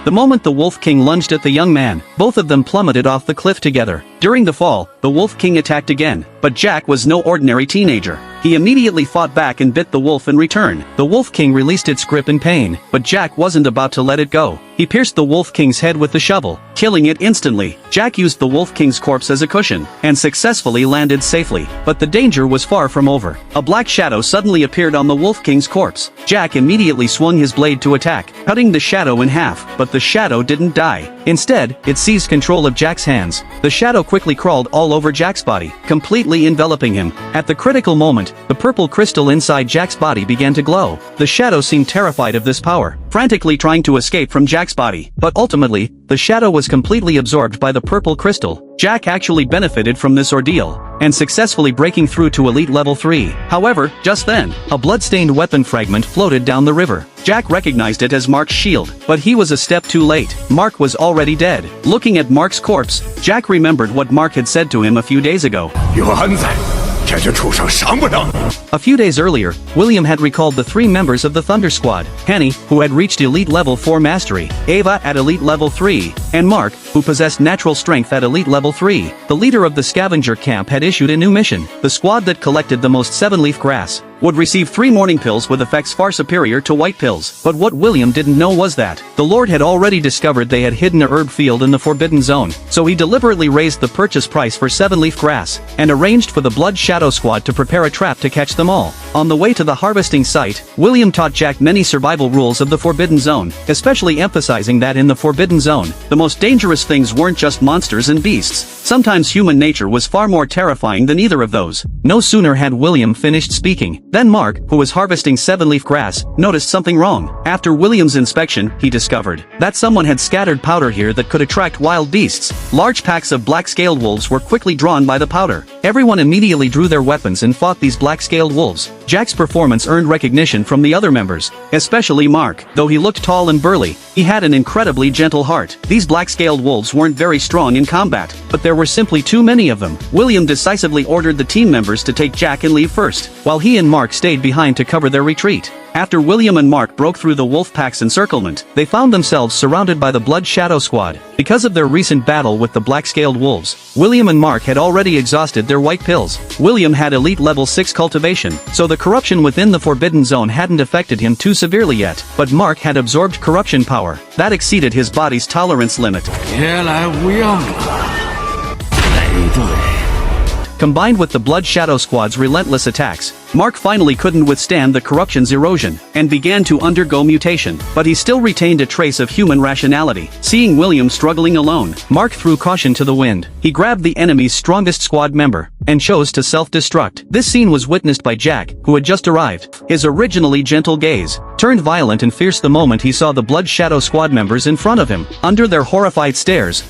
The moment the Wolf King lunged at the young man, both of them plummeted off the cliff together. During the fall, the Wolf King attacked again, but Jack was no ordinary teenager. He immediately fought back and bit the wolf in return. The Wolf King released its grip in pain, but Jack wasn't about to let it go. He pierced the Wolf King's head with the shovel, killing it instantly. Jack used the Wolf King's corpse as a cushion, and successfully landed safely. But the danger was far from over. A black shadow suddenly appeared on the Wolf King's corpse. Jack immediately swung his blade to attack, cutting the shadow in half, but the shadow didn't die. Instead, it seized control of Jack's hands. The shadow quickly crawled all over Jack's body, completely enveloping him. At the critical moment, the purple crystal inside Jack's body began to glow. The shadow seemed terrified of this power, frantically trying to escape from Jack's body. But ultimately, the shadow was completely absorbed by the purple crystal. Jack actually benefited from this ordeal, and successfully breaking through to Elite Level 3. However, just then, a blood-stained weapon fragment floated down the river. Jack recognized it as Mark's shield, but he was a step too late. Mark was already dead. Looking at Mark's corpse, Jack remembered what Mark had said to him a few days ago. 有安在，这只畜生伤不着你。 A few days earlier, William had recalled the 3 members of the Thunder Squad: Henny, who had reached Elite Level 4 Mastery, Ava at Elite Level 3, and Mark, who possessed natural strength at Elite Level 3. The leader of the scavenger camp had issued a new mission. The squad that collected the most 7-leaf grass would receive 3 morning pills with effects far superior to white pills. But what William didn't know was that the Lord had already discovered they had hidden a herb field in the Forbidden Zone, so he deliberately raised the purchase price for 7-leaf grass, and arranged for the Blood Shadow Squad to prepare a trap to catch them all. On the way to the harvesting site, William taught Jack many survival rules of the Forbidden Zone, especially emphasizing that in the Forbidden Zone, the most dangerous things weren't just monsters and beasts. Sometimes human nature was far more terrifying than either of those. No sooner had William finished speaking, then Mark, who was harvesting 7-leaf grass, noticed something wrong. After William's inspection, he discovered that someone had scattered powder here that could attract wild beasts. Large packs of black-scaled wolves were quickly drawn by the powder. Everyone immediately drew their weapons and fought these black-scaled wolves. Jack's performance earned recognition from the other members, especially Mark. Though he looked tall and burly, he had an incredibly gentle heart. These black-scaled wolves weren't very strong in combat, but there were simply too many of them. William decisively ordered the team members to take Jack and leave first, while he and Mark stayed behind to cover their retreat. After William and Mark broke through the wolf pack's encirclement, they found themselves surrounded by the Blood Shadow Squad. Because of their recent battle with the black-scaled wolves, William and Mark had already exhausted their white pills. William had Elite Level 6 cultivation, so the corruption within the Forbidden Zone hadn't affected him too severely yet, but Mark had absorbed corruption power that exceeded his body's tolerance limit. 别来无恙了，累赘。 Combined with the Blood Shadow Squad's relentless attacks, Mark finally couldn't withstand the corruption's erosion, and began to undergo mutation. But he still retained a trace of human rationality. Seeing William struggling alone, Mark threw caution to the wind. He grabbed the enemy's strongest squad member, and chose to self-destruct. This scene was witnessed by Jack, who had just arrived. His originally gentle gaze turned violent and fierce the moment he saw the Blood Shadow Squad members in front of him. Under their horrified stares,